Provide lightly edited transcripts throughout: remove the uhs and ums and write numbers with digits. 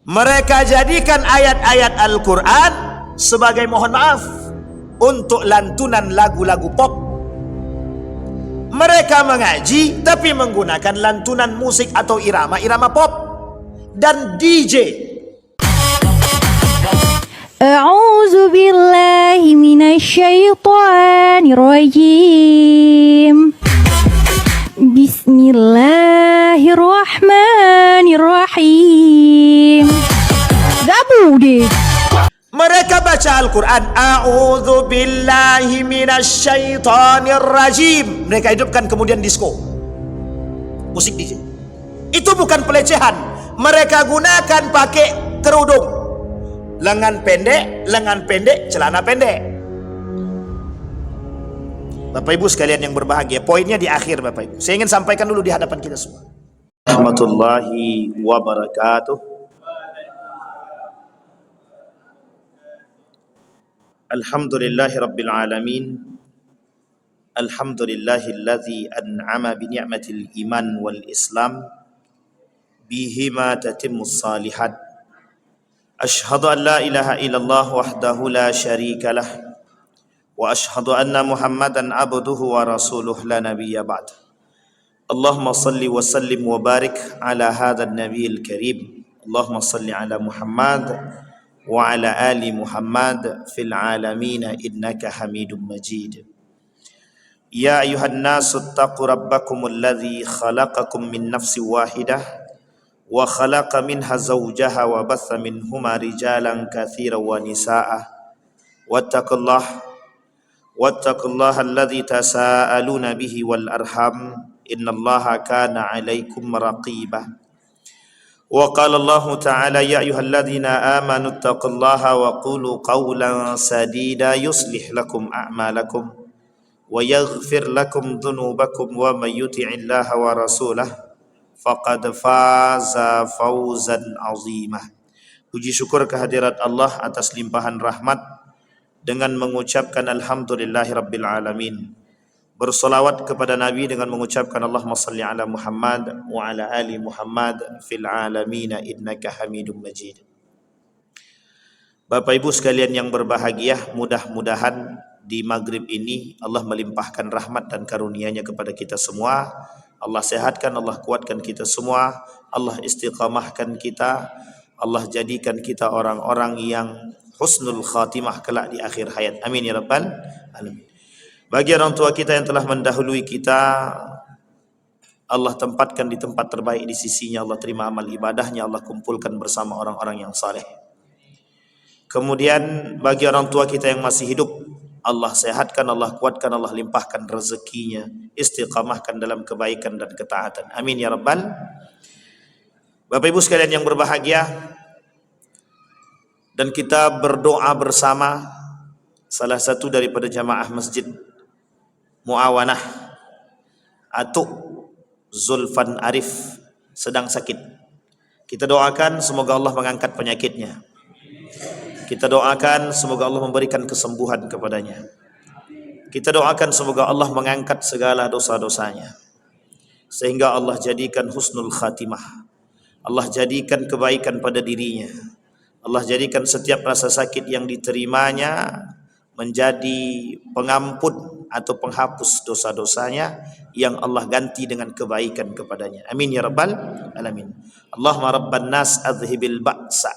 Mereka jadikan ayat-ayat Al-Quran sebagai, mohon maaf, untuk lantunan lagu-lagu pop. Mereka mengaji tapi menggunakan lantunan musik atau irama-irama pop dan DJ. A'udzu billahi minasyaitonir rajim. Bismillahirrahmanirrahim. Gabu deh. Mereka baca Al-Quran, a'udzu billahi minasyaitonir rajim. Mereka hidupkan kemudian disco, musik DJ. Itu bukan pelecehan. Mereka gunakan pakai kerudung, lengan pendek, celana pendek. Bapak Ibu sekalian yang berbahagia, poinnya di akhir Bapak Ibu. Saya ingin sampaikan dulu di hadapan kita semua. Rahmatullahi wabarakatuh. Alhamdulillahi rabbil alamin. Alhamdulillahilladzi an'ama bi ni'matil iman wal islam, bihima tatimmus salihat. Ashhadu an la ilaha illallah wahdahu la syarika lah, wa ashhadu anna Muhammadan abduhu wa rasuluh la nabiyya ba'd. Allahumma salli wa sallim wa barik ala hadzal nabiyil karim. Allahumma salli ala Muhammad wa ala ali Muhammad fil alamin innaka Hamidum Majid. Ya ayuhan nasu taqu rabbakumul ladzi khalaqakum min nafsin wahidah wa khalaqa minha zawjaha wa batha minhuma rijalan katsiran wa nisaa. Wattaqullaha alladzi tasaaluna bihi wal arham innallaha kana 'alaikum raqibah. Wa qala Allah ta'ala ya ayyuhalladzina amanu taqullaha wa qulu qawlan sadida yuslih lakum a'malakum wa yaghfir lakum dhunubakum wa may yuti'illaha wa rasulahu faqad faza fawzan 'azimah. Puji syukur kehadirat Allah atas limpahan rahmat dengan mengucapkan alhamdulillahirabbil alamin. Bersolawat kepada Nabi dengan mengucapkan Allahumma salli ala Muhammad wa ala ali Muhammad fil alamin innaka Hamidum Majid. Bapak Ibu sekalian yang berbahagia, mudah-mudahan di maghrib ini Allah melimpahkan rahmat dan karunia-Nya kepada kita semua. Allah sehatkan, Allah kuatkan kita semua, Allah istiqamahkan kita, Allah jadikan kita orang-orang yang husnul khatimah kelak di akhir hayat. Amin ya rabbal alamin. Bagi orang tua kita yang telah mendahului kita, Allah tempatkan di tempat terbaik di sisinya. Allah terima amal ibadahnya, Allah kumpulkan bersama orang-orang yang saleh. Kemudian bagi orang tua kita yang masih hidup, Allah sehatkan, Allah kuatkan, Allah limpahkan rezekinya, istiqamahkan dalam kebaikan dan ketaatan. Amin ya rabbal. Bapak Ibu sekalian yang berbahagia, dan kita berdoa bersama salah satu daripada jamaah masjid Muawanah, Atuk Zulfan Arif sedang sakit. Kita doakan semoga Allah mengangkat penyakitnya. Kita doakan semoga Allah memberikan kesembuhan kepadanya. Kita doakan semoga Allah mengangkat segala dosa-dosanya, sehingga Allah jadikan husnul khatimah. Allah jadikan kebaikan pada dirinya. Allah jadikan setiap rasa sakit yang diterimanya menjadi pengampun atau penghapus dosa-dosanya, yang Allah ganti dengan kebaikan kepadanya. Amin ya rabbal alamin. Allahumma rabban nas adhibil ba'sa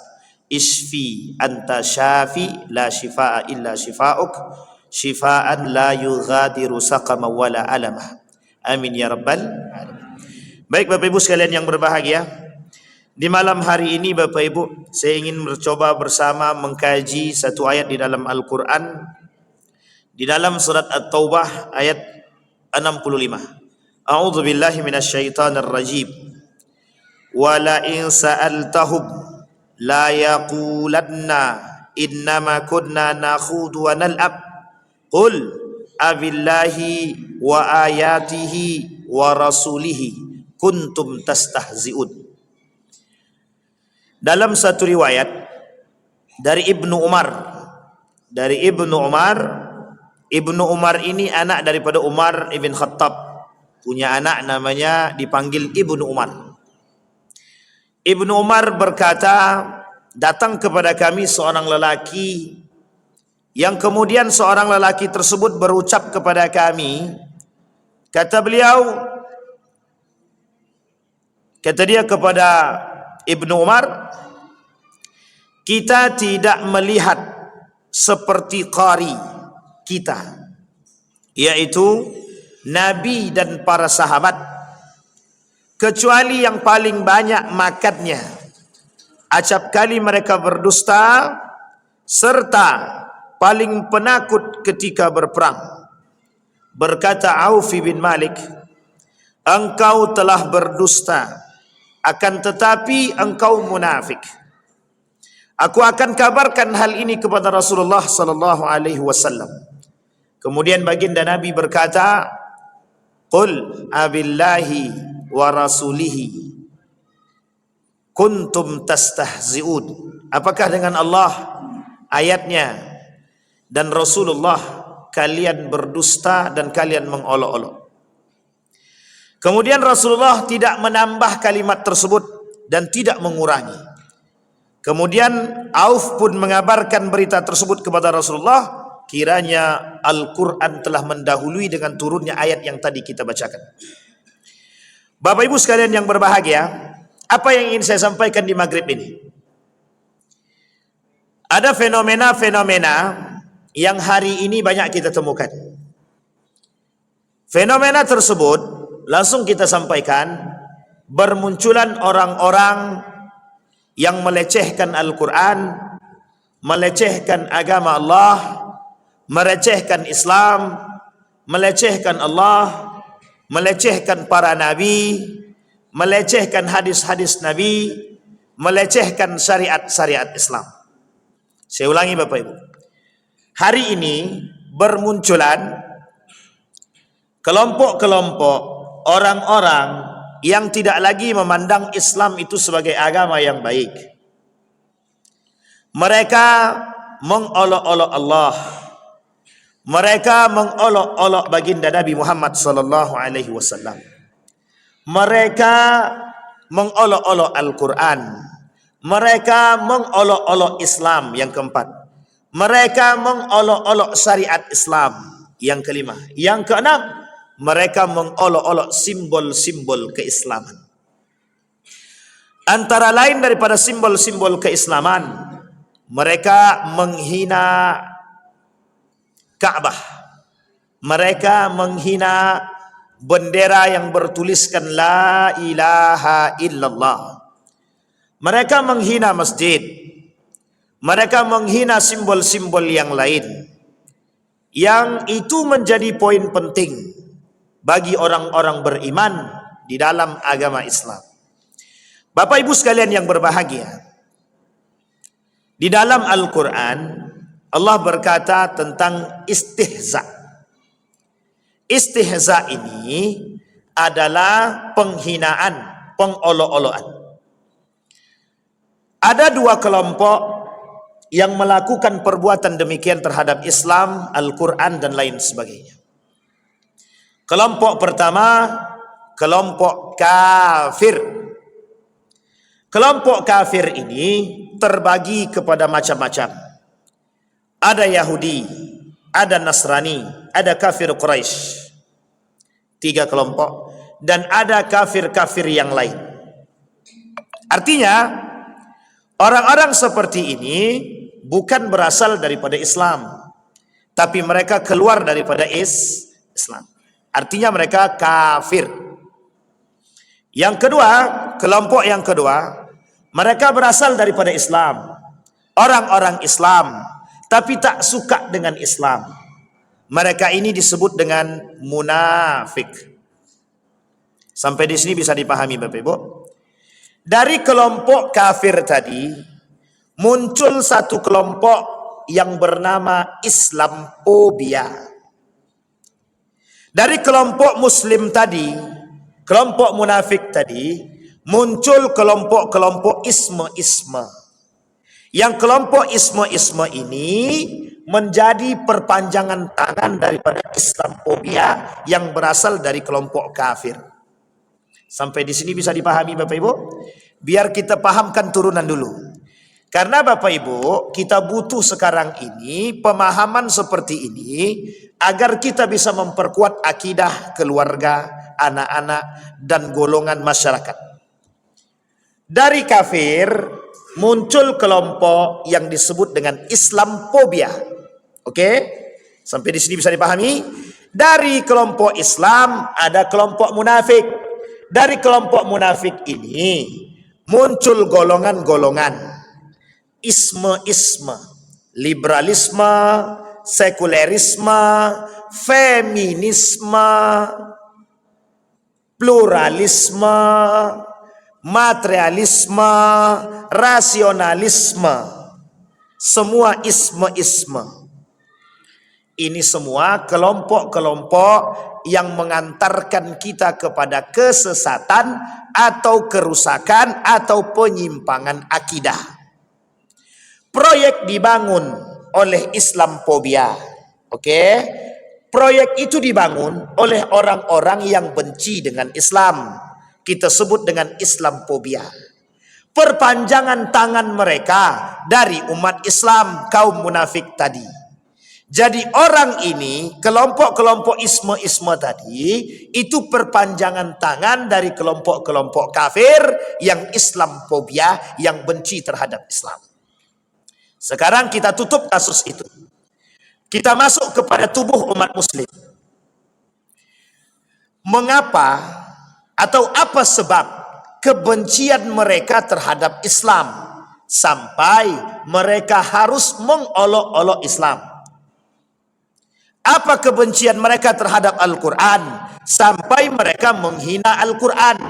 isfi anta syafi la shifaa illa shifauk shifaan la yughadiru saqama wala alamah. Amin ya rabbal alamin. Baik Bapak Ibu sekalian yang berbahagia, di malam hari ini Bapak Ibu, saya ingin mencoba bersama mengkaji satu ayat di dalam Al-Quran, di dalam surat At-Taubah ayat 65. A'udzu billahi minasyaitonir rajim. Wa la in sa'altahum la yaqulanna innama kunna nakhudu wa nal'ab. Qul abillahi wa ayatihi wa rasulihi kuntum tastahzi'un. Dalam satu riwayat dari Ibnu Umar, Ibnu Umar ini anak daripada Umar ibn Khattab, punya anak namanya dipanggil Ibnu Umar. Ibnu Umar berkata, datang kepada kami seorang lelaki yang kemudian seorang lelaki tersebut berucap kepada kami, kata dia kepada Ibnu Umar, kita tidak melihat seperti qari kita, yaitu Nabi dan para sahabat, kecuali yang paling banyak makannya, acap kali mereka berdusta, serta paling penakut ketika berperang. Berkata Auf bin Malik, engkau telah berdusta, akan tetapi engkau munafik. Aku akan kabarkan hal ini kepada Rasulullah sallallahu alaihi wasallam. Kemudian baginda Nabi berkata, qul abillahi wa rasulihi kuntum tastahzi'un. Apakah dengan Allah, ayatnya, dan Rasulullah kalian berdusta dan kalian mengolok-olok. Kemudian Rasulullah tidak menambah kalimat tersebut dan tidak mengurangi. Kemudian Auf pun mengabarkan berita tersebut kepada Rasulullah, kiranya Al-Quran telah mendahului dengan turunnya ayat yang tadi kita bacakan. Bapak Ibu sekalian yang berbahagia, apa yang ingin saya sampaikan di maghrib ini? Ada fenomena-fenomena yang hari ini banyak kita temukan. Fenomena tersebut langsung kita sampaikan, bermunculan orang-orang yang melecehkan Al-Quran, melecehkan agama Allah, melecehkan Islam, melecehkan Allah, melecehkan para nabi, melecehkan hadis-hadis Nabi, melecehkan syariat-syariat Islam. Saya ulangi Bapak Ibu, hari ini bermunculan kelompok-kelompok orang-orang yang tidak lagi memandang Islam itu sebagai agama yang baik. Mereka mengolok-olok Allah, mereka mengolok-olok baginda Nabi Muhammad sallallahu alaihi wasallam. Mereka mengolok-olok Al-Quran. Mereka mengolok-olok Islam yang keempat. Mereka mengolok-olok syariat Islam yang kelima. Yang keenam, mereka mengolok-olok simbol-simbol keislaman. Antara lain daripada simbol-simbol keislaman, mereka menghina Ka'bah. Mereka menghina bendera yang bertuliskan La ilaha illallah. Mereka menghina masjid. Mereka menghina simbol-simbol yang lain. Yang itu menjadi poin penting bagi orang-orang beriman di dalam agama Islam. Bapak Ibu sekalian yang berbahagia, di dalam Al-Quran Allah berkata tentang istihza. Istihza ini adalah penghinaan, pengolok-olokan. Ada dua kelompok yang melakukan perbuatan demikian terhadap Islam, Al-Quran dan lain sebagainya. Kelompok pertama, kelompok kafir. Kelompok kafir ini terbagi kepada macam-macam. Ada Yahudi, ada Nasrani, ada kafir Quraisy. 3 kelompok. Dan ada kafir-kafir yang lain. Artinya, orang-orang seperti ini bukan berasal daripada Islam, tapi mereka keluar daripada Islam. Artinya mereka kafir. Yang kedua, kelompok yang kedua, mereka berasal daripada Islam. Orang-orang Islam, tapi tak suka dengan Islam. Mereka ini disebut dengan munafik. Sampai di sini bisa dipahami Bapak Ibu? Dari kelompok kafir tadi, muncul satu kelompok yang bernama Islamophobia. Dari kelompok Muslim tadi, kelompok munafik tadi, muncul kelompok-kelompok isme-isme. Yang kelompok isme-isme ini menjadi perpanjangan tangan daripada Islamophobia yang berasal dari kelompok kafir. Sampai di sini bisa dipahami Bapak Ibu? Biar kita pahamkan turunan dulu. Karena Bapak Ibu, kita butuh sekarang ini pemahaman seperti ini agar kita bisa memperkuat akidah keluarga, anak-anak, dan golongan masyarakat. Dari kafir muncul kelompok yang disebut dengan Islamophobia. Oke? Sampai di sini bisa dipahami? Dari kelompok Islam ada kelompok munafik. Dari kelompok munafik ini muncul golongan-golongan isme-isme, liberalisme, sekulerisme, feminisme, pluralisme, materialisme, rasionalisme, semua isme-isme. Ini semua kelompok-kelompok yang mengantarkan kita kepada kesesatan atau kerusakan atau penyimpangan akidah. Proyek dibangun oleh Islamophobia. Oke? Proyek itu dibangun oleh orang-orang yang benci dengan Islam. Kita sebut dengan Islamophobia. Perpanjangan tangan mereka dari umat Islam, kaum munafik tadi. Jadi orang ini, kelompok-kelompok isme-isme tadi, itu perpanjangan tangan dari kelompok-kelompok kafir yang Islamophobia, yang benci terhadap Islam. Sekarang kita tutup kasus itu. Kita masuk kepada tubuh umat muslim. Mengapa atau apa sebab kebencian mereka terhadap Islam sampai mereka harus mengolok-olok Islam? Apa kebencian mereka terhadap Al-Quran sampai mereka menghina Al-Quran?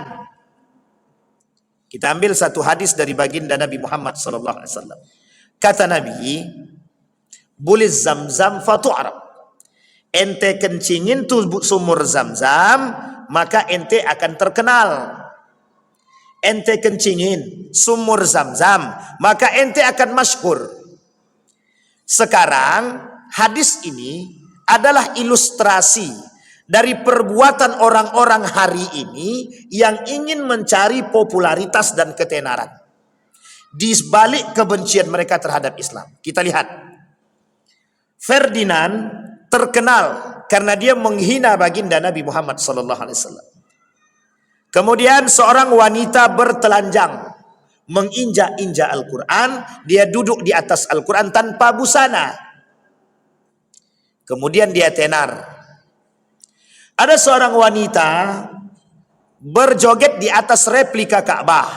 Kita ambil satu hadis dari baginda Nabi Muhammad SAW. Kata Nabi, buliz Zamzam fatu'arab. Ente kencingin tuh sumur Zamzam, maka ente akan terkenal. Ente kencingin sumur Zamzam, maka ente akan masyhur. Sekarang hadis ini adalah ilustrasi dari perbuatan orang-orang hari ini yang ingin mencari popularitas dan ketenaran. Di balik kebencian mereka terhadap Islam. Kita lihat. Ferdinand terkenal karena dia menghina baginda Nabi Muhammad SAW. Kemudian seorang wanita bertelanjang menginjak-injak Al-Quran. Dia duduk di atas Al-Quran tanpa busana. Kemudian dia tenar. Ada seorang wanita berjoget di atas replika Ka'bah.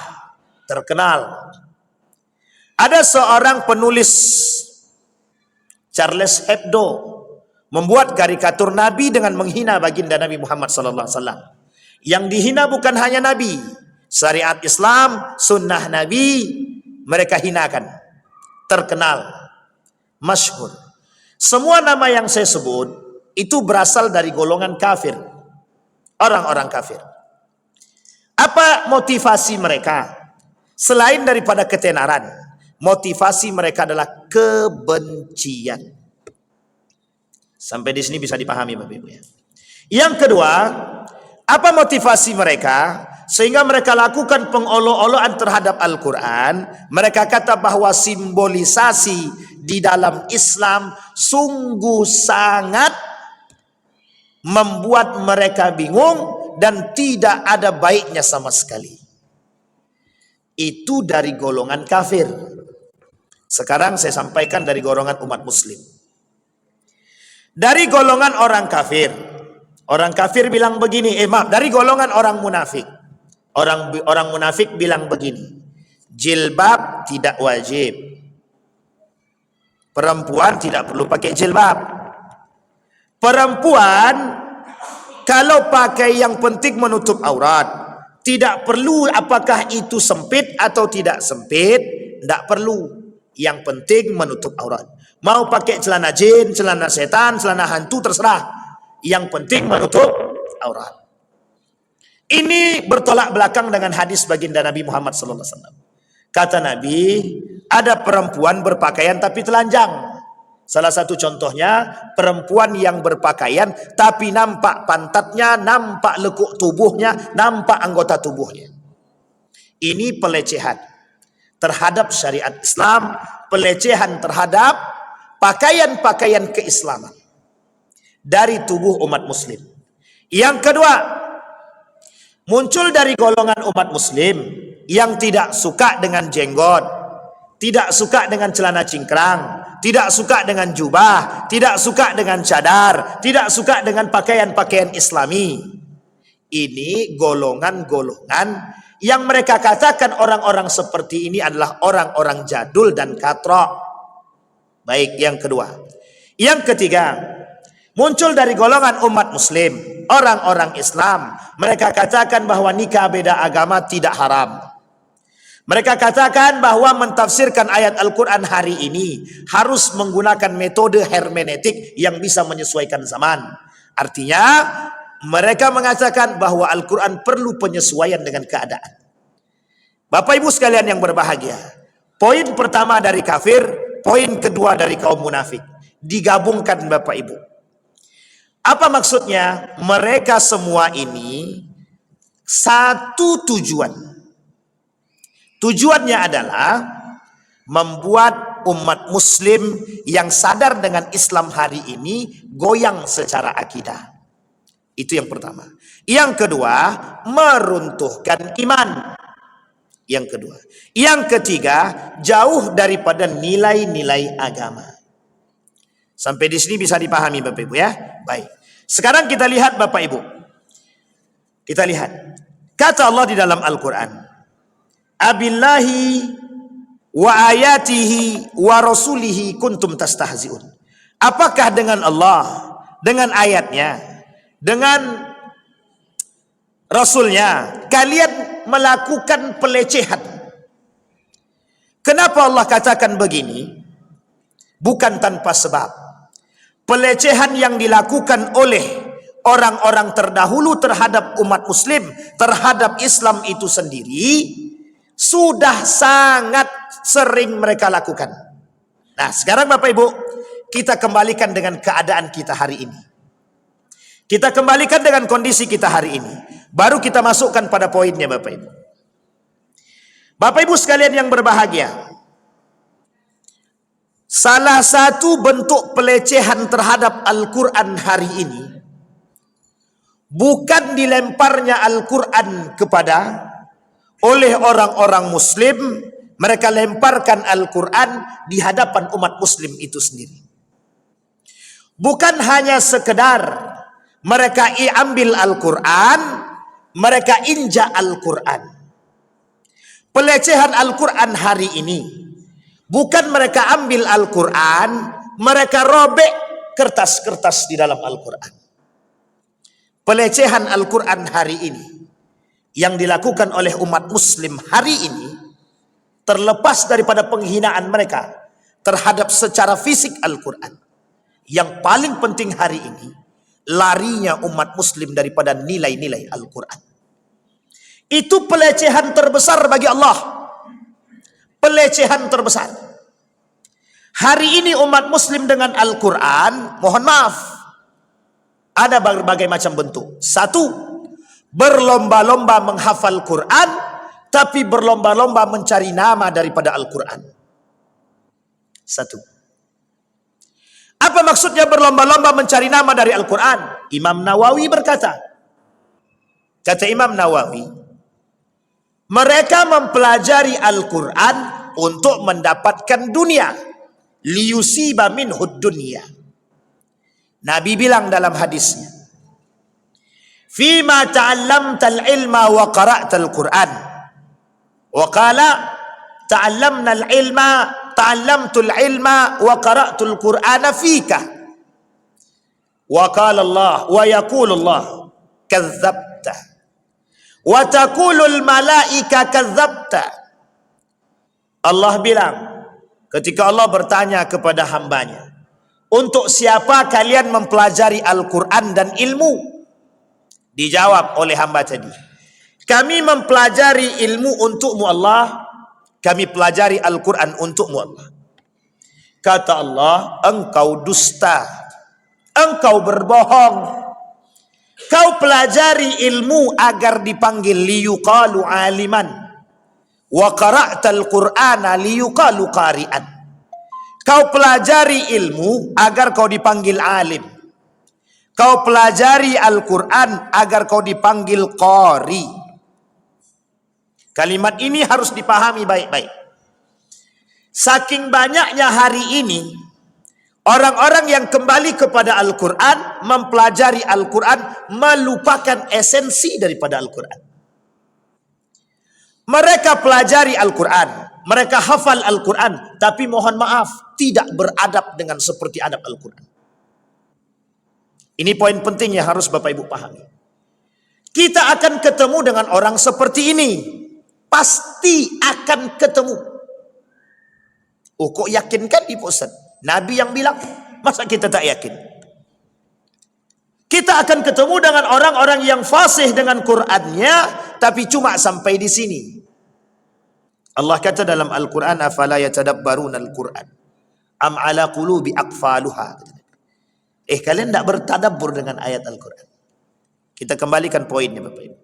Terkenal. Ada seorang penulis, Charles Hebdo, membuat karikatur Nabi dengan menghina baginda Nabi Muhammad SAW. Yang dihina bukan hanya Nabi, syariat Islam, sunnah Nabi, mereka hinakan. Terkenal, masyhur. Semua nama yang saya sebut itu berasal dari golongan kafir, orang-orang kafir. Apa motivasi mereka? Selain daripada ketenaran, motivasi mereka adalah kebencian. Sampai di sini bisa dipahami Bapak Ibu ya. Yang kedua, apa motivasi mereka? Sehingga mereka lakukan pengolok-olokan terhadap Al-Quran. Mereka kata bahwa simbolisasi di dalam Islam sungguh sangat membuat mereka bingung dan tidak ada baiknya sama sekali. Itu dari golongan kafir. Sekarang saya sampaikan dari golongan umat muslim. Dari golongan orang kafir. Orang kafir bilang begini, dari golongan orang munafik. Orang munafik bilang begini. Jilbab tidak wajib. Perempuan tidak perlu pakai jilbab. Perempuan kalau pakai yang penting menutup aurat. Tidak perlu apakah itu sempit atau tidak sempit. Tidak perlu. Yang penting menutup aurat. Mau pakai celana jin, celana setan, celana hantu, terserah. Yang penting menutup aurat. Ini bertolak belakang dengan hadis baginda Nabi Muhammad SAW. Kata Nabi, ada perempuan berpakaian tapi telanjang. Salah satu contohnya, perempuan yang berpakaian tapi nampak pantatnya, nampak lekuk tubuhnya, nampak anggota tubuhnya. Ini pelecehan. terhadap syariat Islam, pelecehan terhadap pakaian-pakaian keislaman dari tubuh umat muslim. Yang kedua, muncul dari golongan umat muslim yang tidak suka dengan jenggot, tidak suka dengan celana cingkrang, tidak suka dengan jubah, tidak suka dengan cadar, tidak suka dengan pakaian-pakaian islami. Ini golongan-golongan yang mereka katakan orang-orang seperti ini adalah orang-orang jadul dan katrok. Baik, yang kedua. Yang ketiga, muncul dari golongan umat muslim, orang-orang Islam. Mereka katakan bahwa nikah beda agama tidak haram. Mereka katakan bahwa mentafsirkan ayat Al-Quran hari ini harus menggunakan metode hermeneutik yang bisa menyesuaikan zaman. Artinya, mereka mengatakan bahwa Al-Quran perlu penyesuaian dengan keadaan. Bapak Ibu sekalian yang berbahagia, poin pertama dari kafir, poin kedua dari kaum munafik, digabungkan Bapak Ibu. Apa maksudnya? Mereka semua ini satu tujuan. Tujuannya adalah membuat umat muslim yang sadar dengan Islam hari ini goyang secara akidah. Itu yang pertama. Yang kedua, meruntuhkan iman. Yang kedua. Yang ketiga, jauh daripada nilai-nilai agama. Sampai di sini bisa dipahami Bapak Ibu ya? Baik. Sekarang kita lihat Bapak Ibu. Kita lihat. Kata Allah di dalam Al-Quran. Abillahi wa ayatihi wa rasulihi kuntum tastahzi'un. Apakah dengan Allah, dengan ayatnya, dengan Rasulnya kalian melakukan pelecehan? Kenapa Allah katakan begini? Bukan tanpa sebab. Pelecehan yang dilakukan oleh orang-orang terdahulu terhadap umat muslim, terhadap Islam itu sendiri, sudah sangat sering mereka lakukan. Nah, sekarang Bapak Ibu, kita kembalikan dengan keadaan kita hari ini. Kita kembalikan dengan kondisi kita hari ini. Baru kita masukkan pada poinnya Bapak Ibu. Bapak Ibu sekalian yang berbahagia, salah satu bentuk pelecehan terhadap Al-Quran hari ini bukan dilemparnya Al-Quran kepada oleh orang-orang muslim, mereka lemparkan Al-Quran di hadapan umat muslim itu sendiri. Bukan hanya sekedar mereka ambil Al-Quran, mereka injak Al-Quran. Pelecehan Al-Quran hari ini bukan mereka ambil Al-Quran, mereka robek kertas-kertas di dalam Al-Quran. Pelecehan Al-Quran hari ini yang dilakukan oleh umat muslim hari ini, terlepas daripada penghinaan mereka terhadap secara fisik Al-Quran, yang paling penting hari ini, larinya umat muslim daripada nilai-nilai Al-Quran. Itu pelecehan terbesar bagi Allah. Pelecehan terbesar. Hari ini umat muslim dengan Al-Quran, mohon maaf, ada berbagai macam bentuk. Satu, berlomba-lomba menghafal Quran, tapi berlomba-lomba mencari nama daripada Al-Quran. Satu. Apa maksudnya berlomba-lomba mencari nama dari Al-Quran? Imam Nawawi berkata, kata Imam Nawawi, mereka mempelajari Al-Quran untuk mendapatkan dunia. Liyusiba minhud dunia. Nabi bilang dalam hadisnya, Fima ta'allamtal ilma wa qara'tal Quran. Wa qala ta'allamnal ilma ta'allamtul ilma wa qara'tul Qur'ana fika. Wa qala Allah wa yaqulu Allah kadzabta. Wa taqulul malaika kadzabta. Allah bilang, ketika Allah bertanya kepada hambanya, untuk siapa kalian mempelajari Al-Quran dan ilmu? Dijawab oleh hamba tadi, kami mempelajari ilmu untukmu Allah, kami pelajari Al-Quran untukmu Allah. Kata Allah, engkau dusta, engkau berbohong. Kau pelajari ilmu agar dipanggil liyuqalu aliman, Wa qara'tal Qur'ana liyuqalu qari'an. Kau pelajari ilmu agar kau dipanggil alim. Kau pelajari Al-Quran agar kau dipanggil qari. Kalimat ini harus dipahami baik-baik. Saking banyaknya hari ini orang-orang yang kembali kepada Al-Quran, mempelajari Al-Quran, melupakan esensi daripada Al-Quran. Mereka pelajari Al-Quran, mereka hafal Al-Quran, tapi mohon maaf, tidak beradab dengan seperti adab Al-Quran. Ini poin penting yang harus Bapak Ibu pahami. Kita akan ketemu dengan orang seperti ini. Pasti akan ketemu. Oh, kok yakin kan Ibu Ustaz? Nabi yang bilang, masa kita tak yakin? Kita akan ketemu dengan orang-orang yang fasih dengan Qur'annya, tapi cuma sampai di sini. Allah kata dalam Al-Quran, afala yatadabbaruna Al-Quran am ala qulubi aqfaluha. Kalian tidak bertadabbur dengan ayat Al-Quran. Kita kembalikan poinnya Bapak Ibu.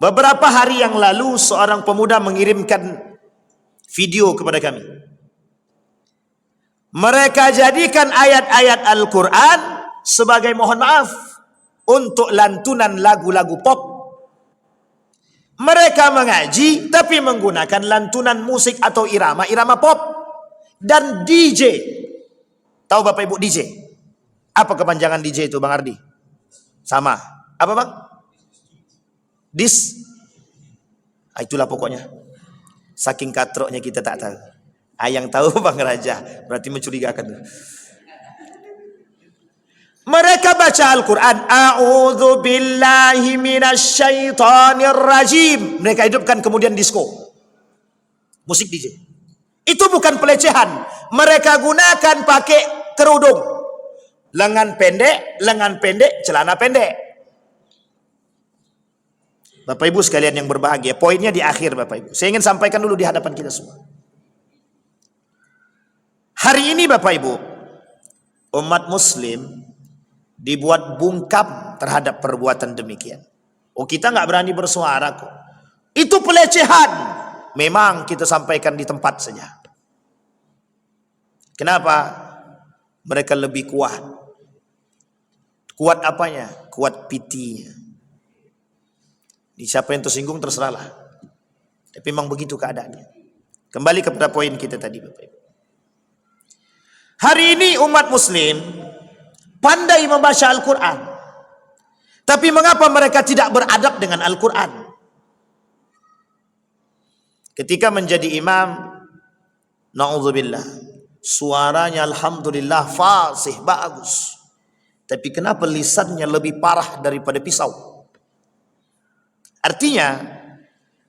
Beberapa hari yang lalu seorang pemuda mengirimkan video kepada kami. Mereka jadikan ayat-ayat Al-Quran sebagai, mohon maaf, untuk lantunan lagu-lagu pop. Mereka mengaji tapi menggunakan lantunan musik atau irama-irama pop. Dan DJ. Tahu Bapak Ibu DJ? Apa kepanjangan DJ itu Bang Ardi? Sama. Apa Bang? Itulah pokoknya. Saking katroknya kita tak tahu. Yang tahu Bang Raja. Berarti mencurigakan. Mereka baca Al-Quran. A'udzu billahi minasyaitonir rajim. Mereka hidupkan kemudian disco. Musik DJ. Itu bukan pelecehan. Mereka gunakan pakai kerudung. Lengan pendek, celana pendek. Bapak Ibu sekalian yang berbahagia, poinnya di akhir Bapak Ibu. Saya ingin sampaikan dulu di hadapan kita semua. Hari ini Bapak Ibu, umat muslim dibuat bungkam terhadap perbuatan demikian. Oh, kita nggak berani bersuara kok. Itu pelecehan. Memang kita sampaikan di tempat saja. Kenapa? Mereka lebih kuat. Kuat apanya? Kuat pitinya. Siapa yang tersinggung terserahlah. Tapi memang begitu keadaannya. Kembali kepada poin kita tadi Bapak Ibu. Hari ini umat muslim pandai membaca Al-Quran. Tapi mengapa mereka tidak beradab dengan Al-Quran? Ketika menjadi imam, na'udzubillah, suaranya alhamdulillah fasih, bagus. Tapi kenapa lisannya lebih parah daripada pisau? Artinya,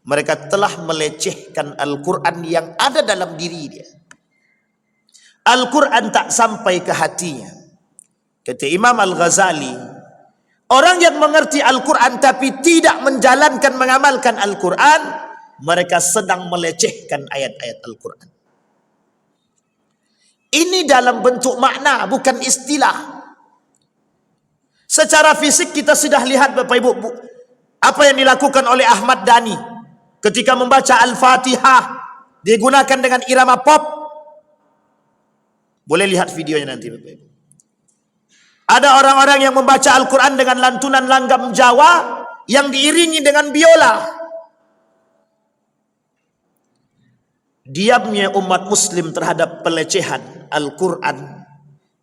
mereka telah melecehkan Al-Quran yang ada dalam diri dia. Al-Quran tak sampai ke hatinya. Kata Imam Al-Ghazali, orang yang mengerti Al-Quran tapi tidak menjalankan, mengamalkan Al-Quran, mereka sedang melecehkan ayat-ayat Al-Quran. Ini dalam bentuk makna, bukan istilah. Secara fisik kita sudah lihat Bapak Ibu, apa yang dilakukan oleh Ahmad Dhani ketika membaca Al-Fatihah, digunakan dengan irama pop. Boleh lihat videonya nanti Bapak Ibu. Ada orang-orang yang membaca Al-Quran dengan lantunan langgam Jawa yang diiringi dengan biola. Diamnya umat muslim terhadap pelecehan Al-Quran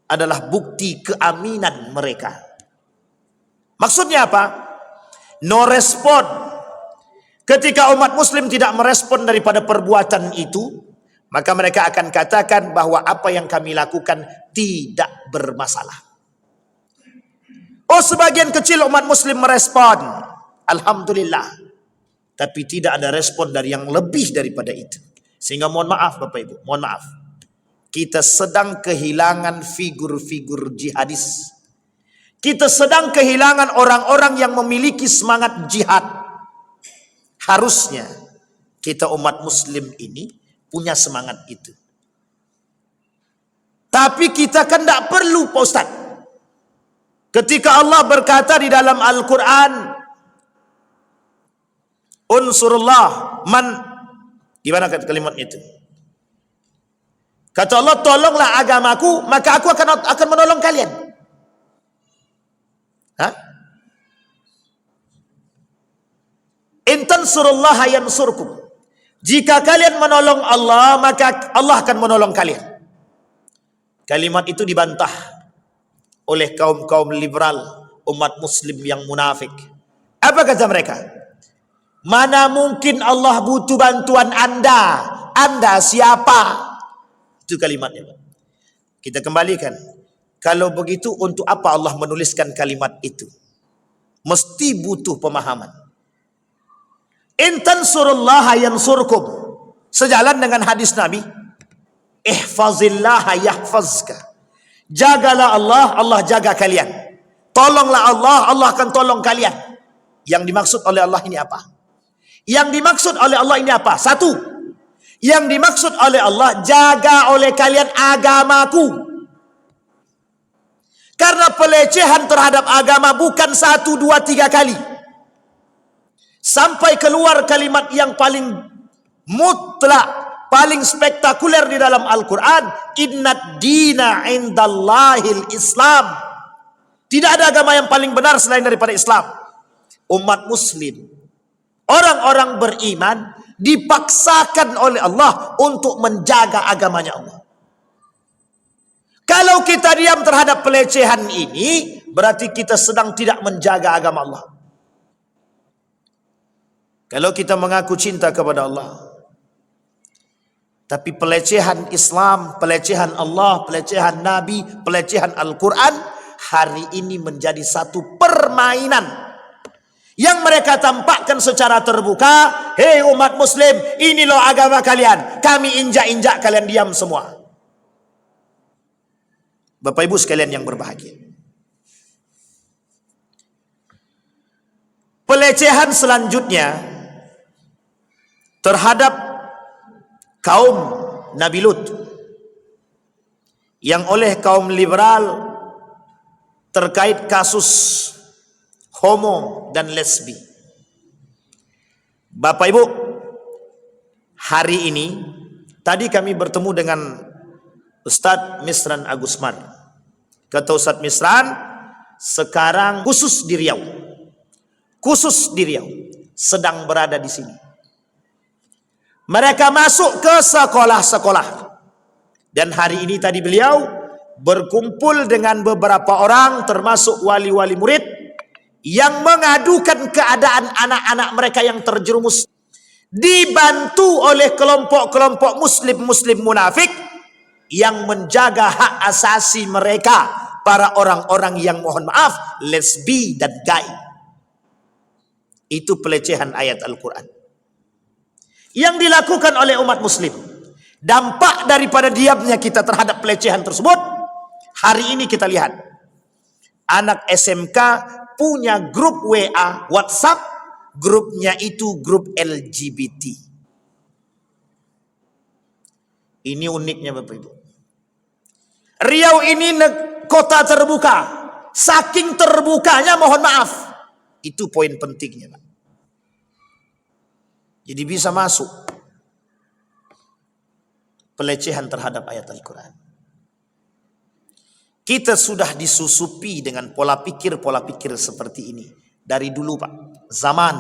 adalah bukti keaminan mereka. Maksudnya apa? No respon. Ketika umat muslim tidak merespon daripada perbuatan itu, maka mereka akan katakan bahwa apa yang kami lakukan tidak bermasalah. Oh, sebagian kecil umat muslim merespon, alhamdulillah. Tapi tidak ada respon dari yang lebih daripada itu. Sehingga mohon maaf Bapak Ibu, mohon maaf. Kita sedang kehilangan figur-figur jihadis. Kita sedang kehilangan orang-orang yang memiliki semangat jihad. Harusnya kita umat muslim ini punya semangat itu. Tapi kita kan tidak perlu Pak Ustaz. Ketika Allah berkata di dalam Al-Quran, unsurullah man Gimana kalimatnya itu? Kata Allah, tolonglah agamaku, maka aku akan menolong kalian. Hah? In tansurullaha yansurkum. Jika kalian menolong Allah, maka Allah akan menolong kalian. Kalimat itu dibantah oleh kaum-kaum liberal, umat muslim yang munafik. Apa kata mereka? Mana mungkin Allah butuh bantuan Anda? Anda siapa? Itu kalimatnya. Kita kembalikan. Kalau begitu, untuk apa Allah menuliskan kalimat itu? Mesti butuh pemahaman. In tansurullaha yansurkum. Sejalan dengan hadis Nabi, ihfazillaha yahfazka. Jagalah Allah, Allah jaga kalian. Tolonglah Allah, Allah akan tolong kalian. Yang dimaksud oleh Allah ini apa? Yang dimaksud oleh Allah ini apa? Satu, yang dimaksud oleh Allah, jaga oleh kalian agamaku. Karena pelecehan terhadap agama bukan 1, 2, 3 kali. Sampai keluar kalimat yang paling mutlak, paling spektakuler di dalam Al-Quran. Innad dina indallahil Islam. Tidak ada agama yang paling benar selain daripada Islam. Umat muslim, orang-orang beriman, dipaksakan oleh Allah untuk menjaga agamanya Allah. Kalau kita diam terhadap pelecehan ini, berarti kita sedang tidak menjaga agama Allah. Kalau kita mengaku cinta kepada Allah, tapi pelecehan Islam, pelecehan Allah, pelecehan Nabi, pelecehan Al-Quran, hari ini menjadi satu permainan yang mereka tampakkan secara terbuka. Hei umat muslim, ini loh agama kalian, kami injak-injak, kalian diam semua. Bapak ibu sekalian yang berbahagia, pelecehan selanjutnya terhadap kaum Nabi Lut yang oleh kaum liberal terkait kasus homo dan lesbi. Bapak ibu, hari ini tadi kami bertemu dengan Ustadz Misran Agusman. Kata Ustadz Misran, sekarang khusus di Riau, sedang berada di sini. Mereka masuk ke sekolah-sekolah. Dan hari ini tadi beliau berkumpul dengan beberapa orang, termasuk wali-wali murid, yang mengadukan keadaan anak-anak mereka yang terjerumus, dibantu oleh kelompok-kelompok muslim munafik yang menjaga hak asasi mereka, para orang-orang yang, mohon maaf, lesbi dan gay. Itu pelecehan ayat Al-Quran yang dilakukan oleh umat muslim. Dampak daripada diamnya kita terhadap pelecehan tersebut, hari ini kita lihat anak SMK punya grup WA, WhatsApp, grupnya itu grup LGBT. Ini uniknya Bapak Ibu. Riau ini kota terbuka. Saking terbukanya, mohon maaf, itu poin pentingnya Pak. Jadi bisa masuk pelecehan terhadap ayat Al-Quran. Kita sudah disusupi dengan pola pikir seperti ini dari dulu Pak. Zaman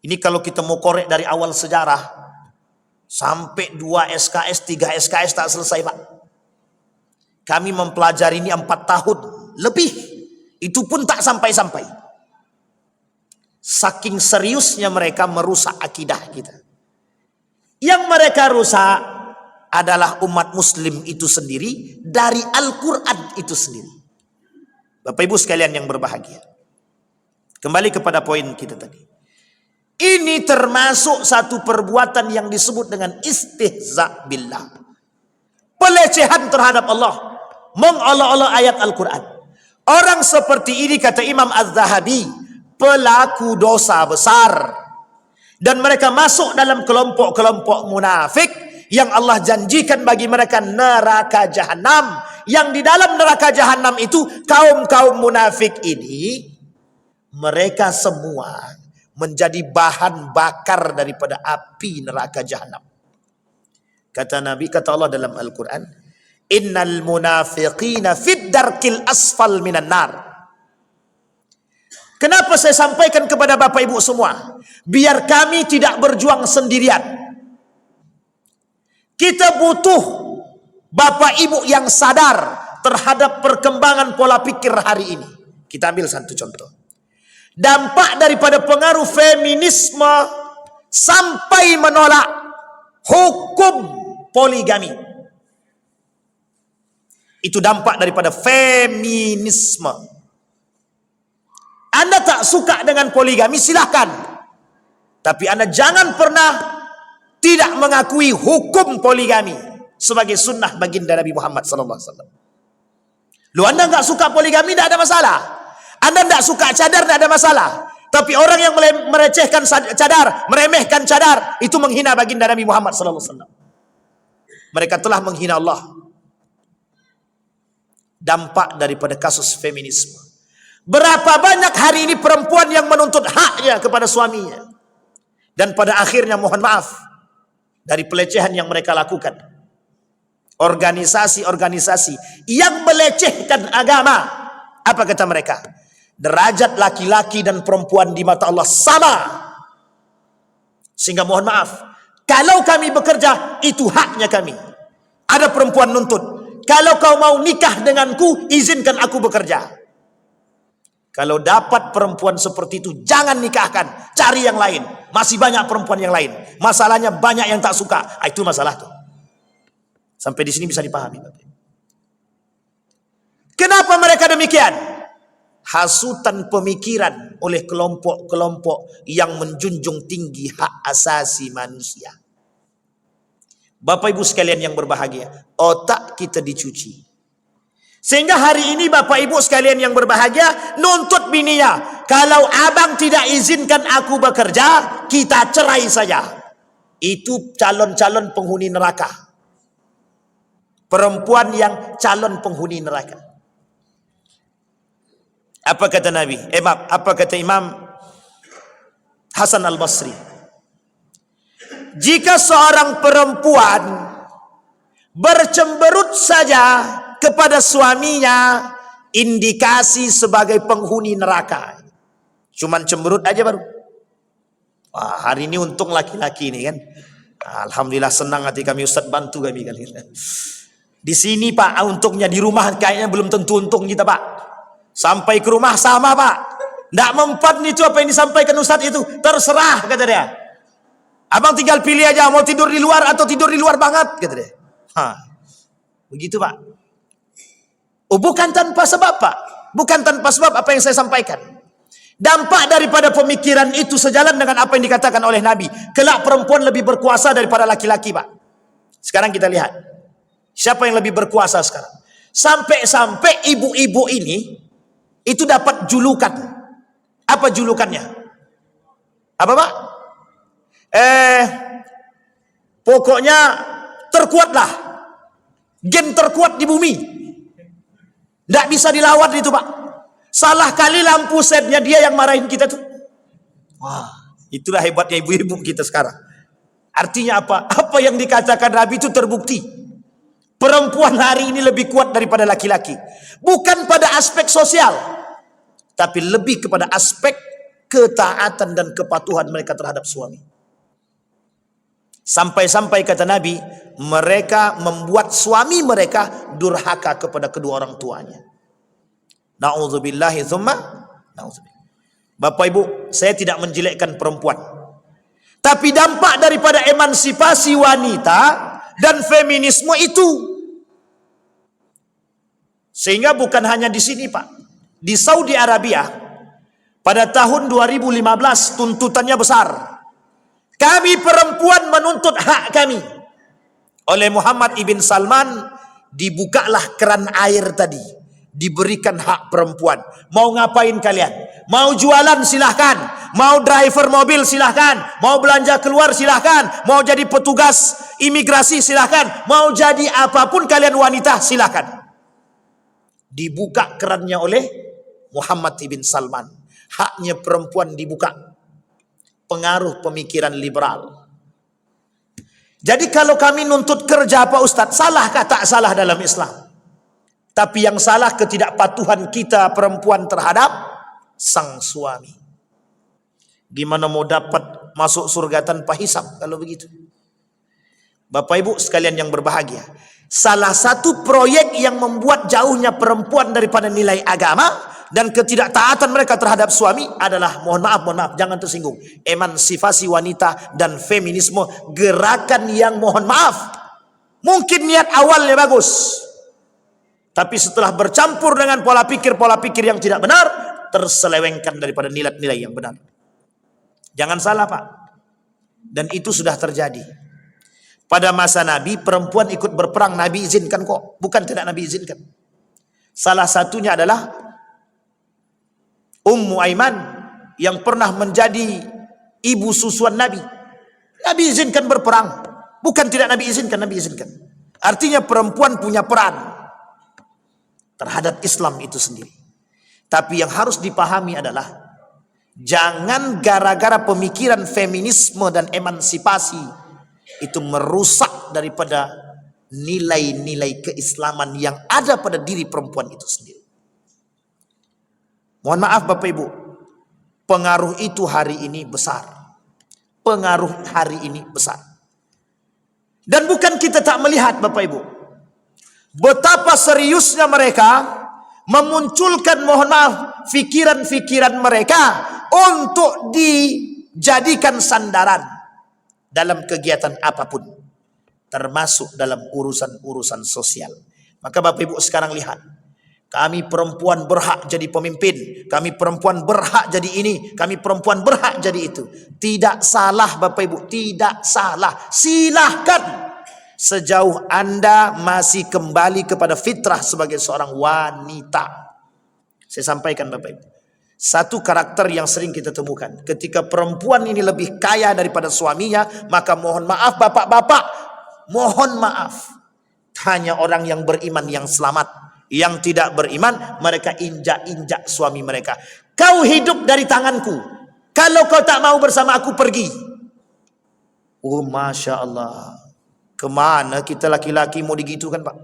ini kalau kita mau korek dari awal sejarah, sampai 2 SKS, 3 SKS tak selesai Pak. Kami mempelajari ini 4 tahun lebih, itu pun tak sampai-sampai. Saking seriusnya mereka merusak akidah kita. Yang mereka rusak adalah umat muslim itu sendiri, dari Al-Quran itu sendiri. Bapak ibu sekalian yang berbahagia, kembali kepada poin kita tadi. Ini termasuk satu perbuatan yang disebut dengan istihza billah, pelecehan terhadap Allah, mengolok-olok ayat Al-Quran. Orang seperti ini, kata Imam Az-Zahabi, pelaku dosa besar, dan mereka masuk dalam kelompok-kelompok munafik yang Allah janjikan bagi mereka neraka jahanam. Yang di dalam neraka jahanam itu, kaum-kaum munafik ini, mereka semua menjadi bahan bakar daripada api neraka jahanam. Kata Nabi, kata Allah dalam Al-Quran, innal munafiqina fid darkil asfal minan nar. Kenapa saya sampaikan kepada Bapak Ibu semua? Biar kami tidak berjuang sendirian. Kita butuh Bapak Ibu yang sadar terhadap perkembangan pola pikir hari ini. Kita ambil satu contoh. Dampak daripada pengaruh feminisme sampai menolak hukum poligami. Itu dampak daripada feminisme. Anda tak suka dengan poligami, silahkan. Tapi Anda jangan pernah tidak mengakui hukum poligami sebagai sunnah baginda Nabi Muhammad SAW. Lu Anda nggak suka poligami, tidak ada masalah. Anda tidak suka cadar, tidak ada masalah. Tapi orang yang merecehkan cadar, meremehkan cadar, itu menghina baginda Nabi Muhammad SAW. Mereka telah menghina Allah. Dampak daripada kasus feminisme. Berapa banyak hari ini perempuan yang menuntut haknya kepada suaminya. Dan pada akhirnya mohon maaf dari pelecehan yang mereka lakukan. Organisasi-organisasi yang melecehkan agama. Apa kata mereka? Derajat laki-laki dan perempuan di mata Allah sama. Sehingga mohon maaf, kalau kami bekerja, itu haknya kami. Ada perempuan nuntut, kalau kau mau nikah denganku, izinkan aku bekerja. Kalau dapat perempuan seperti itu, jangan nikahkan, cari yang lain. Masih banyak perempuan yang lain. Masalahnya banyak yang tak suka. Itu masalah tuh. Sampai di sini bisa dipahami. Kenapa mereka demikian? Hasutan pemikiran oleh kelompok-kelompok yang menjunjung tinggi hak asasi manusia. Bapak Ibu sekalian yang berbahagia, otak kita dicuci. Sehingga hari ini Bapak Ibu sekalian yang berbahagia nuntut bininya, kalau abang tidak izinkan aku bekerja, kita cerai saja. Itu calon-calon penghuni neraka. Perempuan yang calon penghuni neraka. Apa kata Nabi? Apa kata Imam Hasan Al-Basri? Jika seorang perempuan bercemberut saja kepada suaminya, indikasi sebagai penghuni neraka. Cuman cemberut aja baru. Wah, hari ini untung laki-laki ini kan. Alhamdulillah senang hati kami, Ustaz bantu kami kali ini. Di sini Pak, untungnya di rumah kayaknya belum tentu untung kita Pak. Sampai ke rumah sama Pak. Tidak mempan itu apa yang disampaikan Ustaz itu. Terserah kata dia. Abang tinggal pilih aja mau tidur di luar atau tidur di luar banget kata dia. Begitu Pak. Oh, bukan tanpa sebab Pak. Bukan tanpa sebab apa yang saya sampaikan. Dampak daripada pemikiran itu sejalan dengan apa yang dikatakan oleh Nabi. Kelak perempuan lebih berkuasa daripada laki-laki Pak. Sekarang kita lihat. Siapa yang lebih berkuasa sekarang? Sampai-sampai ibu-ibu ini itu dapat julukan. Apa julukannya? Apa Pak? Pokoknya terkuatlah. Gen terkuat di bumi. Tidak bisa dilawan itu Pak. Salah kali lampu setnya dia yang marahin kita tuh. Wah, itulah hebatnya ibu-ibu kita sekarang. Artinya apa? Apa yang dikatakan Nabi itu terbukti. Perempuan hari ini lebih kuat daripada laki-laki. Bukan pada aspek sosial, tapi lebih kepada aspek ketaatan dan kepatuhan mereka terhadap suami. Sampai-sampai kata Nabi, mereka membuat suami mereka durhaka kepada kedua orang tuanya. Na'udzubillahi tsumma na'udzubillah. Bapak Ibu, saya tidak menjelekkan perempuan. Tapi dampak daripada emansipasi wanita dan feminisme itu. Sehingga bukan hanya di sini Pak. Di Saudi Arabia, pada tahun 2015 tuntutannya besar. Kami perempuan menuntut hak kami. Oleh Muhammad ibn Salman, dibukalah keran air tadi. Diberikan hak perempuan. Mau ngapain kalian? Mau jualan silahkan. Mau driver mobil silahkan. Mau belanja keluar silahkan. Mau jadi petugas imigrasi silahkan. Mau jadi apapun kalian wanita silahkan. Dibuka kerannya oleh Muhammad ibn Salman. Haknya perempuan dibuka. pengaruh pemikiran liberal. Jadi kalau kami nuntut kerja Pak Ustadz, salahkah? Tak salah dalam Islam. Tapi yang salah ketidakpatuhan kita perempuan terhadap sang suami. Gimana mau dapat masuk surga tanpa hisab kalau begitu? Bapak Ibu sekalian yang berbahagia, salah satu proyek yang membuat jauhnya perempuan daripada nilai agama dan ketidaktaatan mereka terhadap suami adalah, mohon maaf, jangan tersinggung, emansipasi wanita dan feminisme. Gerakan yang, mohon maaf, mungkin niat awalnya bagus, tapi setelah bercampur dengan pola pikir yang tidak benar, terselewengkan daripada nilai-nilai yang benar. Jangan salah Pak. Dan itu sudah terjadi. Pada masa Nabi, perempuan ikut berperang, Nabi izinkan kok. Bukan tidak Nabi izinkan. Salah satunya adalah Ummu Aiman yang pernah menjadi ibu susuan Nabi. Nabi izinkan berperang. Bukan tidak Nabi izinkan, Nabi izinkan. Artinya perempuan punya peran terhadap Islam itu sendiri. Tapi yang harus dipahami adalah, jangan gara-gara pemikiran feminisme dan emansipasi itu merusak daripada nilai-nilai keislaman yang ada pada diri perempuan itu sendiri. Mohon maaf Bapak Ibu, pengaruh itu hari ini besar. Pengaruh hari ini besar. Dan bukan kita tak melihat Bapak Ibu, betapa seriusnya mereka memunculkan, mohon maaf, fikiran-fikiran mereka untuk dijadikan sandaran dalam kegiatan apapun, termasuk dalam urusan-urusan sosial. Maka Bapak Ibu sekarang lihat, kami perempuan berhak jadi pemimpin, kami perempuan berhak jadi ini, kami perempuan berhak jadi itu. Tidak salah Bapak Ibu, tidak salah. Silahkan, sejauh Anda masih kembali kepada fitrah sebagai seorang wanita. Saya sampaikan Bapak Ibu, satu karakter yang sering kita temukan, ketika perempuan ini lebih kaya daripada suaminya, maka mohon maaf bapak-bapak, mohon maaf, hanya orang yang beriman yang selamat. Yang tidak beriman, mereka injak-injak suami mereka. Kau hidup dari tanganku, kalau kau tak mau bersama aku, pergi. Oh Masya Allah, kemana kita laki-laki mau digitukan Pak?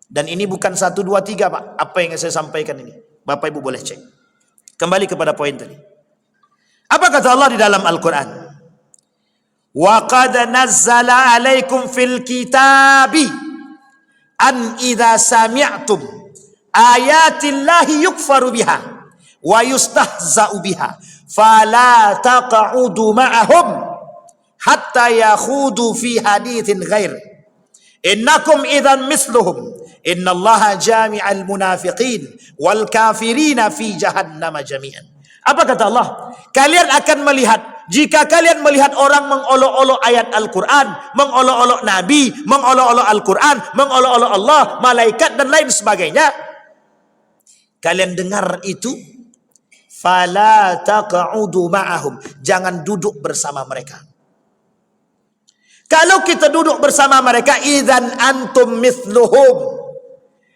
Dan ini bukan 1, 2, 3 Pak, apa yang saya sampaikan ini, Bapak Ibu boleh cek. Kembali kepada poin tadi. Apa kata Allah di dalam Al-Quran? Wa qad nazzala alaikum fil kitabi an idza sami'tum ayatillahi yukfaru biha wa yustahza'u biha fala taq'udu ma'ahum hatta yakhudu fi haditsin ghair innakum idzan misluhum innallaha jami'al munafiqin wal kafirina fi jahannam jami'an. Apa kata Allah? Kalian akan melihat, jika kalian melihat orang mengolok-olok ayat Al-Quran, mengolok-olok Nabi, mengolok-olok Al-Quran, mengolok-olok Allah, malaikat dan lain sebagainya, kalian dengar itu, fala taq'udu ma'ahum, jangan duduk bersama mereka. Kalau kita duduk bersama mereka, idzan antum mithluhum,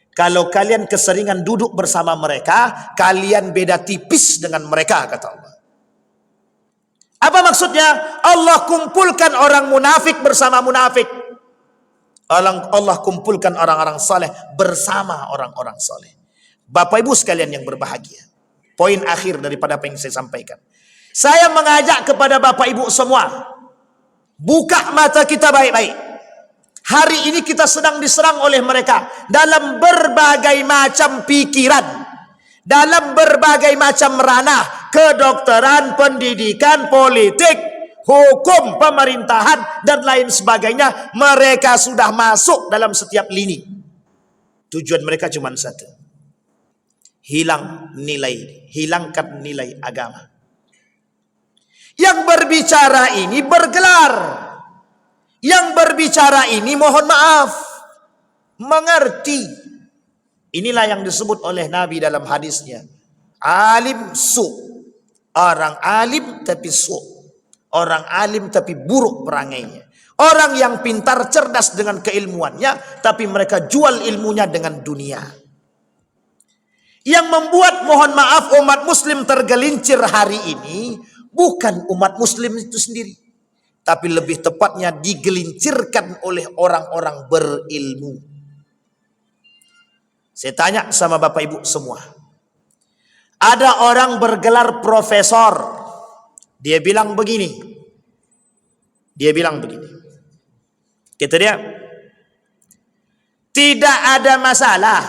kalau kalian keseringan duduk bersama mereka, kalian beda tipis dengan mereka, kata Allah. Apa maksudnya? Allah kumpulkan orang munafik bersama munafik. Allah kumpulkan orang-orang saleh bersama orang-orang saleh. Bapak Ibu sekalian yang berbahagia, poin akhir daripada apa yang saya sampaikan, saya mengajak kepada Bapak Ibu semua, buka mata kita baik-baik. Hari ini kita sedang diserang oleh mereka dalam berbagai macam pikiran, dalam berbagai macam ranah, kedokteran, pendidikan, politik, hukum, pemerintahan, dan lain sebagainya. Mereka sudah masuk dalam setiap lini. Tujuan mereka cuma satu, hilangkan nilai agama. Yang berbicara ini bergelar, yang berbicara ini mohon maaf, mengerti. Inilah yang disebut oleh Nabi dalam hadisnya, alim su, orang alim tapi su, orang alim tapi buruk perangainya. Orang yang pintar cerdas dengan keilmuannya, tapi mereka jual ilmunya dengan dunia. Yang membuat mohon maaf umat muslim tergelincir hari ini bukan umat muslim itu sendiri, tapi lebih tepatnya digelincirkan oleh orang-orang berilmu. Saya tanya sama Bapak Ibu semua, ada orang bergelar profesor, dia bilang begini, kata dia, tidak ada masalah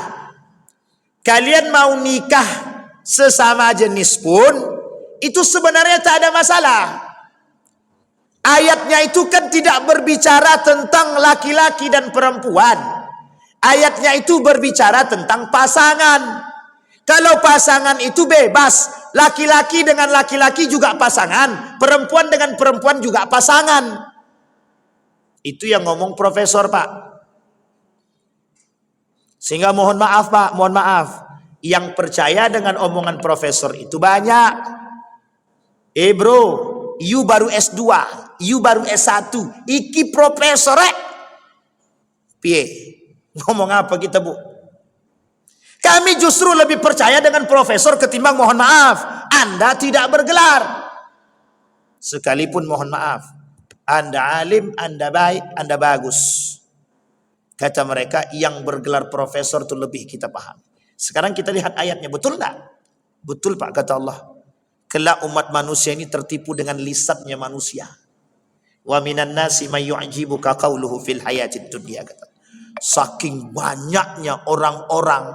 kalian mau nikah sesama jenis pun, itu sebenarnya tak ada masalah. Ayatnya itu kan tidak berbicara tentang laki-laki dan perempuan. Ayatnya itu berbicara tentang pasangan. Kalau pasangan itu bebas, laki-laki dengan laki-laki juga pasangan, perempuan dengan perempuan juga pasangan. Itu yang ngomong profesor, Pak. Sehingga mohon maaf, Pak, mohon maaf, yang percaya dengan omongan profesor itu banyak. Bro, you baru S2, you baru S1, iki profesor piye? Ngomong apa kita, Bu? Kami justru lebih percaya dengan profesor ketimbang, mohon maaf, Anda tidak bergelar. Sekalipun mohon maaf, Anda alim, Anda baik, Anda bagus. Kata mereka yang bergelar profesor itu lebih kita paham. Sekarang kita lihat ayatnya, betul enggak? Betul, Pak, kata Allah. Kelak umat manusia ini tertipu dengan lisannya manusia. Wa minan nasi may yu'jibuka qawluhu fil hayatid dunya, kata. Saking banyaknya orang-orang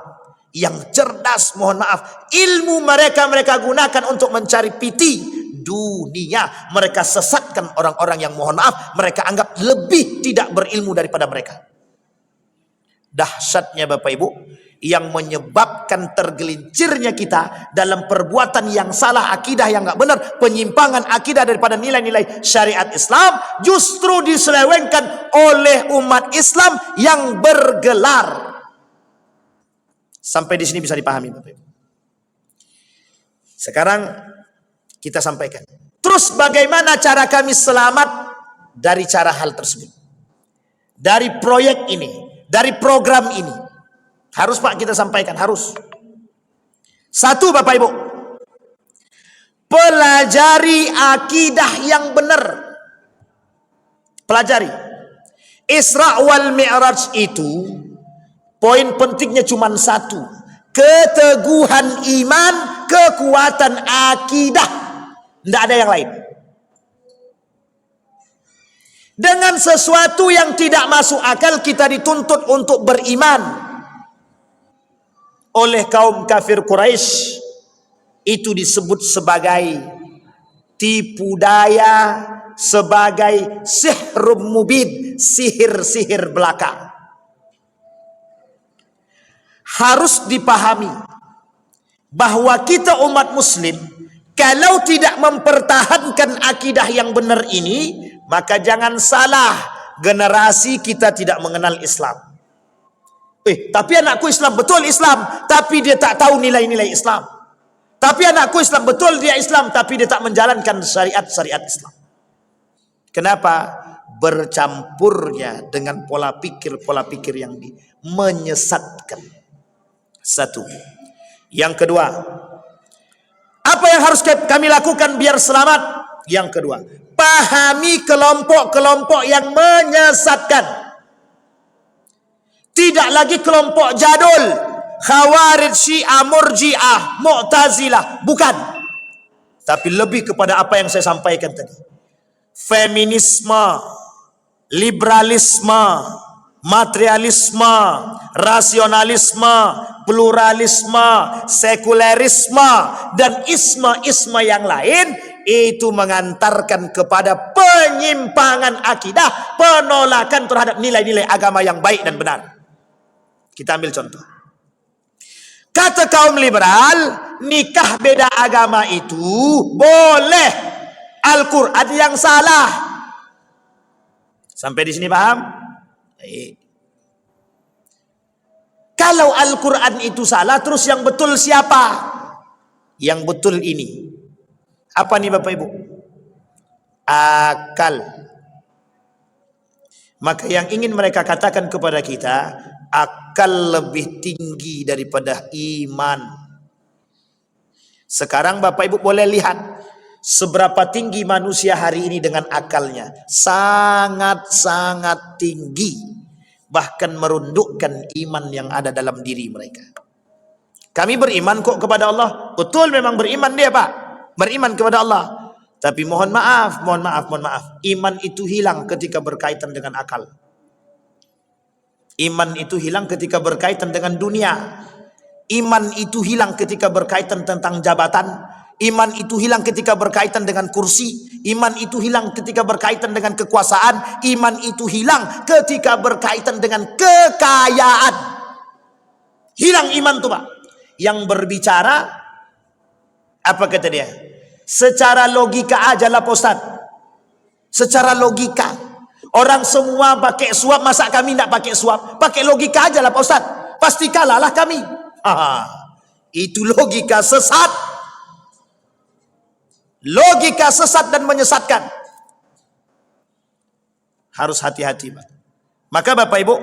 yang cerdas, mohon maaf, ilmu mereka gunakan untuk mencari piti dunia. Mereka sesatkan orang-orang yang, mohon maaf, mereka anggap lebih tidak berilmu daripada mereka. Dahsyatnya Bapak Ibu, yang menyebabkan tergelincirnya kita dalam perbuatan yang salah, akidah yang enggak benar, penyimpangan akidah daripada nilai-nilai syariat Islam, justru diselewengkan oleh umat Islam yang bergelar. Sampai di sini bisa dipahami, Bapak Ibu. Sekarang kita sampaikan. Terus bagaimana cara kami selamat dari cara hal tersebut? Dari proyek ini, dari program ini. Harus, Pak, kita sampaikan, harus. Satu, Bapak Ibu, pelajari akidah yang benar. Pelajari. Isra wal Mi'raj itu poin pentingnya cuma satu. Keteguhan iman, kekuatan akidah. Tidak ada yang lain. Dengan sesuatu yang tidak masuk akal kita dituntut untuk beriman. Oleh kaum kafir Quraisy itu disebut sebagai tipu daya, sebagai sihrum mubin, sihir-sihir belaka. Harus dipahami bahwa kita umat muslim kalau tidak mempertahankan akidah yang benar ini, maka jangan salah, generasi kita tidak mengenal Islam. Tapi anakku Islam, betul Islam, tapi dia tak tahu nilai-nilai Islam. Tapi anakku Islam, betul dia Islam, tapi dia tak menjalankan syariat-syariat Islam. Kenapa? Bercampurnya dengan pola pikir yang menyesatkan. Satu. Yang kedua, apa yang harus kami lakukan biar selamat? Yang kedua, pahami kelompok-kelompok yang menyesatkan. Tidak lagi kelompok jadul, Khawarij, Syiah, Murji'ah, Mu'tazilah, bukan. Tapi lebih kepada apa yang saya sampaikan tadi. Feminisme, liberalisme, materialisme, rasionalisme, pluralisme, sekulerisme, dan isme-isme yang lain, itu mengantarkan kepada penyimpangan akidah, penolakan terhadap nilai-nilai agama yang baik dan benar. Kita ambil contoh. Kata kaum liberal, nikah beda agama itu boleh. Al-Quran yang salah. Sampai di sini paham? Kalau Al-Quran itu salah, terus yang betul siapa? Yang betul ini. Apa nih Bapak Ibu? Akal. Maka yang ingin mereka katakan kepada kita, akal lebih tinggi daripada iman. Sekarang Bapak Ibu boleh lihat, Seberapa tinggi manusia hari ini dengan akalnya? Sangat-sangat tinggi. Bahkan merundukkan iman yang ada dalam diri mereka. Kami beriman kok kepada Allah. Betul, memang beriman dia, Pak. Beriman kepada Allah. Tapi mohon maaf. Iman itu hilang ketika berkaitan dengan akal. Iman itu hilang ketika berkaitan dengan dunia. Iman itu hilang ketika berkaitan tentang jabatan. Iman itu hilang ketika berkaitan dengan kursi. Iman itu hilang ketika berkaitan dengan kekuasaan. Iman itu hilang ketika berkaitan dengan kekayaan. Hilang iman tuh, Pak. Yang berbicara, apa kata dia? Secara logika aja lah, Pak Ustaz. Secara logika. Orang semua pakai suap, masa kami tidak pakai suap? Pakai logika aja lah, Pak Ustaz. Pasti kalah lah kami. Itu logika sesat. Logika sesat dan menyesatkan. Harus hati-hati, Pak. Maka Bapak Ibu,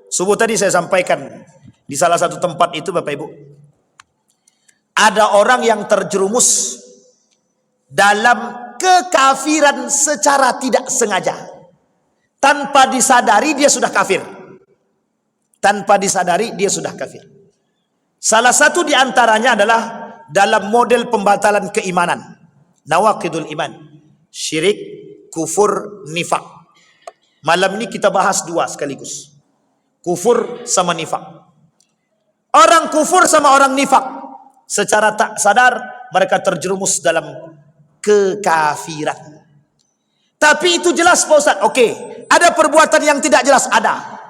subuh tadi saya sampaikan di salah satu tempat itu, Bapak Ibu, ada orang yang terjerumus dalam kekafiran secara tidak sengaja. Tanpa disadari dia sudah kafir. Tanpa disadari dia sudah kafir. Salah satu di antaranya adalah dalam model pembatalan keimanan. Nawaqidul iman, syirik, kufur, nifak. Malam ini kita bahas dua sekaligus, kufur sama nifak. Orang kufur sama orang nifak, secara tak sadar mereka terjerumus dalam kekafiran. Tapi itu jelas, Pak Ustaz. Oke, ada perbuatan yang tidak jelas, ada.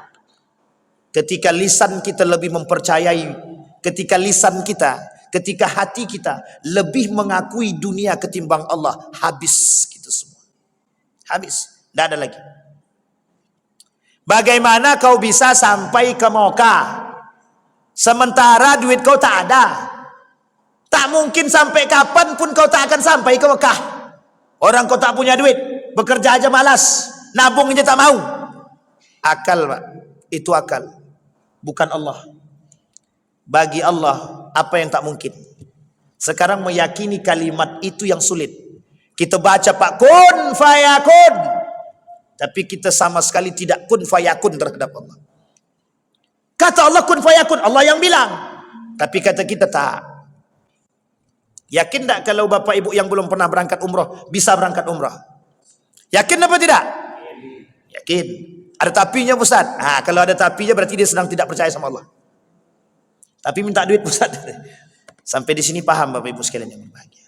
Ketika lisan kita lebih mempercayai, ketika lisan kita, ketika hati kita lebih mengakui dunia ketimbang Allah, habis kita semua. Habis, tidak ada lagi. Bagaimana kau bisa sampai ke Mekah sementara duit kau tak ada? Tak mungkin, sampai kapan pun kau tak akan sampai ke Mekah. Orang kau tak punya duit, bekerja aja malas, nabung aja tak mau. Akal, Pak. Itu akal, bukan Allah. Bagi Allah, apa yang tak mungkin? Sekarang meyakini kalimat itu yang sulit. Kita baca, Pak, kun fayakun, tapi kita sama sekali tidak kun fayakun terhadap Allah. Kata Allah kun fayakun, Allah yang bilang, tapi kata kita tak. Yakin tak kalau Bapak Ibu yang belum pernah berangkat umrah bisa berangkat umrah? Yakin apa tidak? Yakin. Ada tapinya, Ustaz. Kalau ada tapinya berarti dia sedang tidak percaya sama Allah. Tapi minta duit, Ustaz. Sampai di sini paham, Bapak Ibu sekalian yang berbahagia.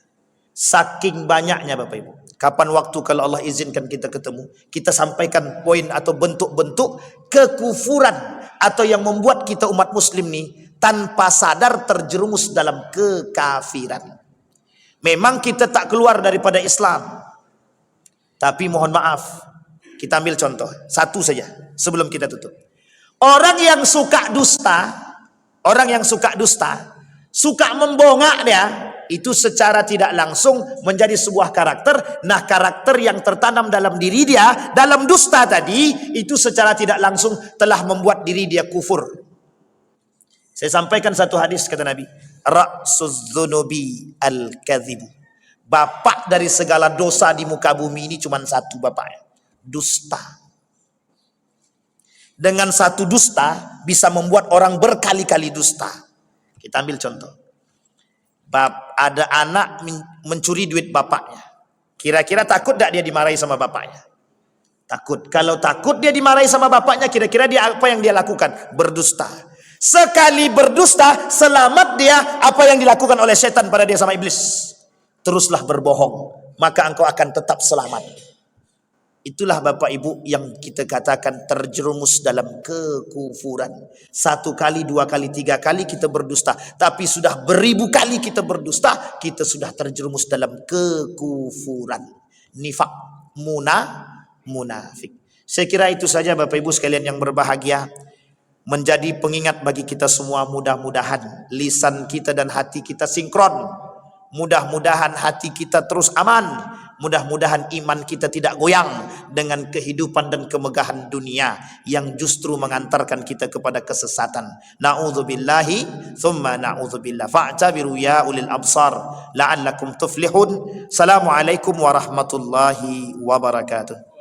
Saking banyaknya, Bapak Ibu. Kapan waktu kalau Allah izinkan kita ketemu, kita sampaikan poin atau bentuk-bentuk kekufuran atau yang membuat kita umat muslim nih tanpa sadar terjerumus dalam kekafiran. Memang kita tak keluar daripada Islam. Tapi mohon maaf, kita ambil contoh satu saja sebelum kita tutup. Orang yang suka dusta, suka membongak dia, itu secara tidak langsung menjadi sebuah karakter. Nah, karakter yang tertanam dalam diri dia dalam dusta tadi, itu secara tidak langsung telah membuat diri dia kufur. Saya sampaikan satu hadis, kata Nabi, ra'suz dzunubi al-kadhib. Bapak dari segala dosa di muka bumi ini cuma satu, bapaknya, dusta. Dengan satu dusta bisa membuat orang berkali-kali dusta. Kita ambil contoh. Ada anak mencuri duit bapaknya. Kira-kira takut tak dia dimarahi sama bapaknya? Takut. Kalau takut dia dimarahi sama bapaknya, kira-kira dia apa yang dia lakukan? Berdusta. Sekali berdusta, selamat dia apa yang dilakukan oleh setan pada dia sama iblis. Teruslah berbohong, maka engkau akan tetap selamat. Itulah Bapak Ibu yang kita katakan terjerumus dalam kekufuran. Satu kali, dua kali, tiga kali kita berdusta. Tapi sudah beribu kali kita berdusta, kita sudah terjerumus dalam kekufuran. Nifak, munafik. Saya kira itu saja Bapak Ibu sekalian yang berbahagia. Menjadi pengingat bagi kita semua, mudah-mudahan lisan kita dan hati kita sinkron. Mudah-mudahan hati kita terus aman. Mudah-mudahan iman kita tidak goyang dengan kehidupan dan kemegahan dunia yang justru mengantarkan kita kepada kesesatan. Na'udzubillahi thumma na'udzubillah. Fa'tabiru ya ulil absar la'allakum tuflihun. Assalamualaikum warahmatullahi wabarakatuh.